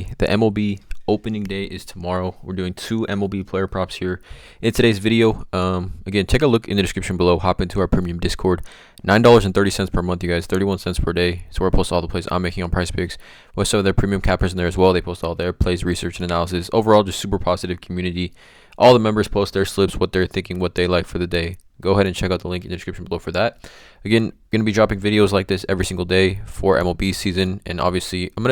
The MLB opening day is tomorrow. We're doing 2 MLB player props here in today's video. Again, take a look in the description below. Hop into our premium Discord. $9.30 per month, you guys. 31 cents per day. So where I post all the plays I'm making on PrizePicks. With some of their premium cappers in there as well. They post all their plays, research, and analysis. Overall, just super positive community. All the members post their slips, what they're thinking, what they like for the day. Go ahead and check out the link in the description below for that. Again, going to be dropping videos like this every single day for MLB season, and obviously I'm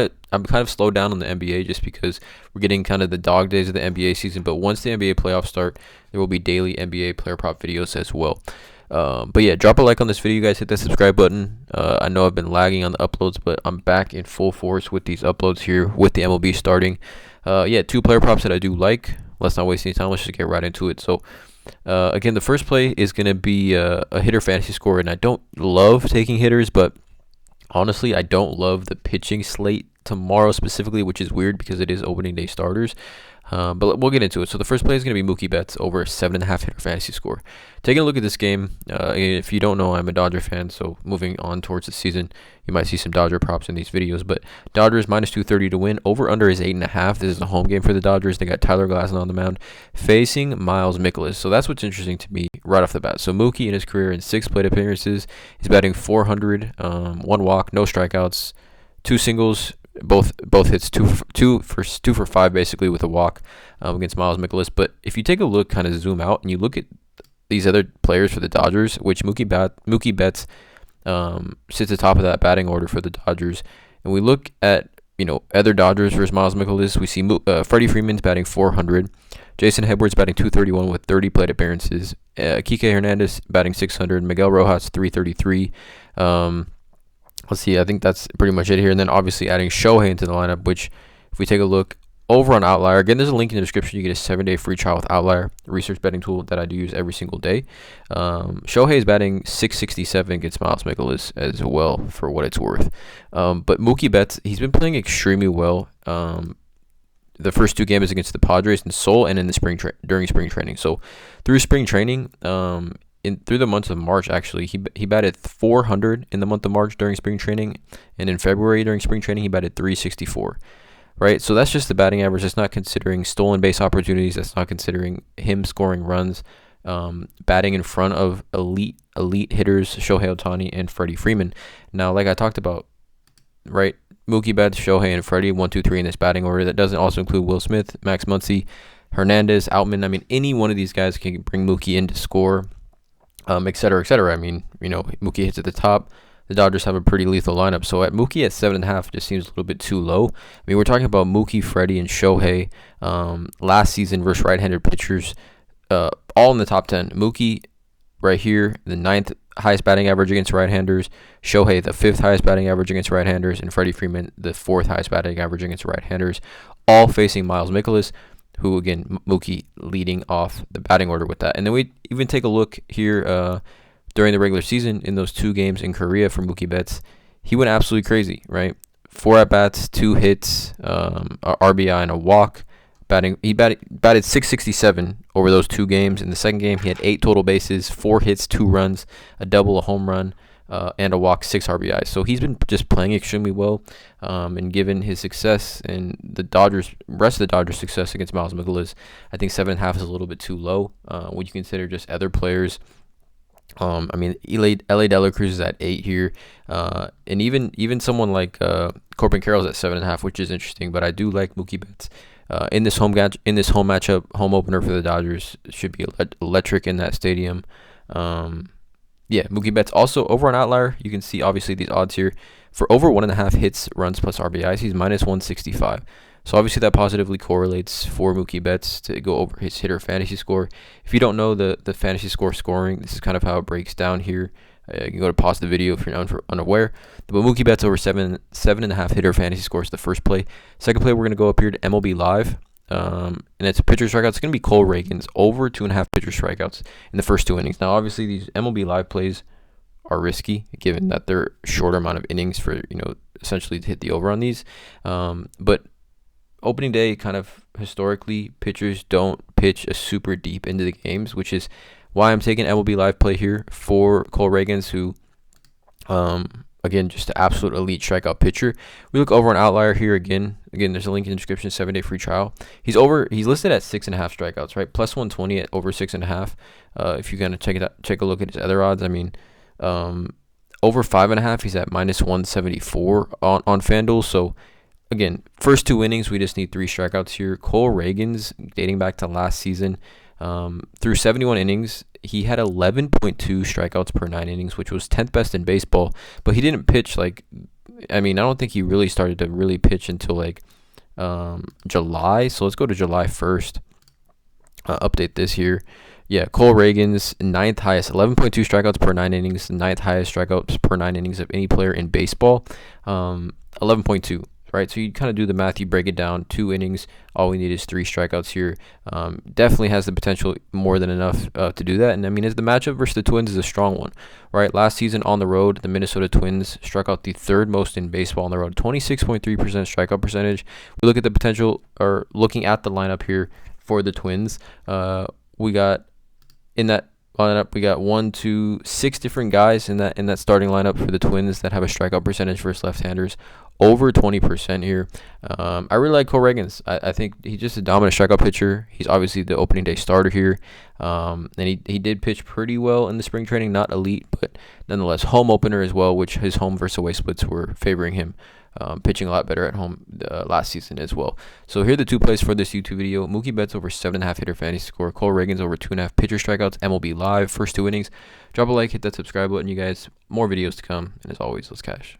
kind of slowed down on the NBA just because we're getting kind of the dog days of the NBA season. But once the NBA playoffs start, there will be daily NBA player prop videos as well. But yeah, drop a like on this video, you guys. Hit that subscribe button. I know I've been lagging on the uploads, but I'm back in full force with these uploads here with the MLB starting. Yeah, 2 player props that I do like. Let's not waste any time. Let's just get right into it. So again, the first play is going to be a hitter fantasy score, and I don't love taking hitters, but honestly, I don't love the pitching slate tomorrow specifically, which is weird because it is opening day starters. But we'll get into it. So the first play is going to be Mookie Betts over 7.5 hitter fantasy score. Taking a look at this game, if you don't know, I'm a Dodger fan, so moving on towards the season, you might see some Dodger props in these videos. But Dodgers minus 230 to win. Over under is 8.5. This is a home game for the Dodgers. They got Tyler Glasnow on the mound facing Miles Mikolas. So that's what's interesting to me right off the bat. So Mookie in his career in 6 plate appearances, he's batting 400, 1 walk, no strikeouts, 2 singles. Both hits two for 5 basically with a walk against Miles Mikolas. But if you take a look, kind of zoom out, and you look at these other players for the Dodgers, which Mookie Betts sits atop of that batting order for the Dodgers, and we look at other Dodgers versus Miles Mikolas, we see Freddie Freeman's batting 400, Jason Heyward's batting 231 with 30 plate appearances, Kike Hernandez batting 600, Miguel Rojas 333. Let's see, I think that's pretty much it here. And then obviously adding Shohei into the lineup, which if we take a look over on Outlier, again, there's a link in the description. You get a 7-day free trial with Outlier, research betting tool that I do use every single day. Shohei is batting 667 against Miles Mikolas as well, for what it's worth. But Mookie Betts, he's been playing extremely well. The first 2 games against the Padres in Seoul and in the during spring training. So through spring training, through the month of March, actually, he batted 400 in the month of March during spring training, and in February during spring training he batted 364. Right, so that's just the batting average. That's not considering stolen base opportunities. That's not considering him scoring runs, batting in front of elite hitters, Shohei Ohtani and Freddie Freeman. Now, like I talked about, right, Mookie Betts, Shohei, and Freddie 1, 2, 3 in this batting order. That doesn't also include Will Smith, Max Muncy, Hernandez, Outman. I mean, any one of these guys can bring Mookie in to score. Et cetera, et cetera. I mean, Mookie hits at the top. The Dodgers have a pretty lethal lineup. So at Mookie at 7.5 just seems a little bit too low. I mean, we're talking about Mookie, Freddie, and Shohei last season versus right-handed pitchers, all in the top 10. Mookie right here, the 9th highest batting average against right-handers. Shohei, the 5th highest batting average against right-handers. And Freddie Freeman, the 4th highest batting average against right-handers, all facing Miles Mikolas, who, again, Mookie leading off the batting order with that. And then we even take a look here during the regular season in those 2 games in Korea for Mookie Betts. He went absolutely crazy, right? 4 at-bats, 2 hits, a RBI, and a walk. He batted 667 over those 2 games. In the second game, he had 8 total bases, 4 hits, 2 runs, a double, a home run, and a walk, 6 RBIs. So he's been just playing extremely well, and given his success and the rest of the Dodgers' success against Miles Mikolas, I think 7.5 is a little bit too low. Would you consider just other players? I mean, LA De La Cruz is at 8 here, and even someone like Corbin Carroll's at 7.5, which is interesting. But I do like Mookie Betts in this home matchup, home opener for the Dodgers. It should be electric in that stadium. Yeah, Mookie Betts also over on Outlier. You can see obviously these odds here for over 1.5 hits, runs plus RBIs. He's minus 165. So obviously that positively correlates for Mookie Betts to go over his hitter fantasy score. If you don't know the fantasy scoring, this is kind of how it breaks down here. You can go to pause the video if you're unaware. But Mookie Betts over 7.5 hitter fantasy score is the first play. Second play, we're going to go up here to MLB Live. And it's a pitcher strikeout. It's going to be Cole Ragans over 2.5 pitcher strikeouts in the first 2 innings. Now, obviously, these MLB Live plays are risky given that they're shorter amount of innings for essentially to hit the over on these. But opening day, kind of historically, pitchers don't pitch a super deep into the games, which is why I'm taking MLB Live play here for Cole Ragans, who again, just an absolute elite strikeout pitcher. We look over on Outlier here again. Again, there's a link in the description, 7-day free trial. He's listed at 6.5 strikeouts, right? Plus 120 at over 6.5. If you kind of take a look at his other odds, I mean, over 5.5, he's at minus 174 on FanDuel. So again, first 2 innings, we just need 3 strikeouts here. Cole Ragans, dating back to last season, through 71 innings, he had 11.2 strikeouts per 9 innings, which was 10th best in baseball. But he didn't pitch I don't think he really started to really pitch until July. So let's go to July 1st. Update this here. Yeah, Cole Ragans, 9th highest, 11.2 strikeouts per 9 innings, 9th highest strikeouts per 9 innings of any player in baseball. 11.2. Right, so you kind of do the math, you break it down, 2 innings, all we need is 3 strikeouts here. Definitely has the potential more than enough to do that. And I mean, as the matchup versus the Twins is a strong one, right? Last season on the road, the Minnesota Twins struck out the 3rd most in baseball on the road, 26.3% strikeout percentage. We look at the potential, or looking at the lineup here for the Twins. We got in that lineup, we got 6 different guys in that starting lineup for the Twins that have a strikeout percentage versus left-handers over 20% here. I really like Cole Ragans. I think he's just a dominant strikeout pitcher. He's obviously the opening day starter here, and he did pitch pretty well in the spring training. Not elite, but nonetheless home opener as well, which his home versus away splits were favoring him. Pitching a lot better at home last season as well. So here are the 2 plays for this YouTube video. Mookie Betts over 7.5 hitter fantasy score. Cole Ragans over 2.5 pitcher strikeouts. MLB live, first 2 innings. Drop a like, hit that subscribe button, you guys. More videos to come. And as always, let's cash.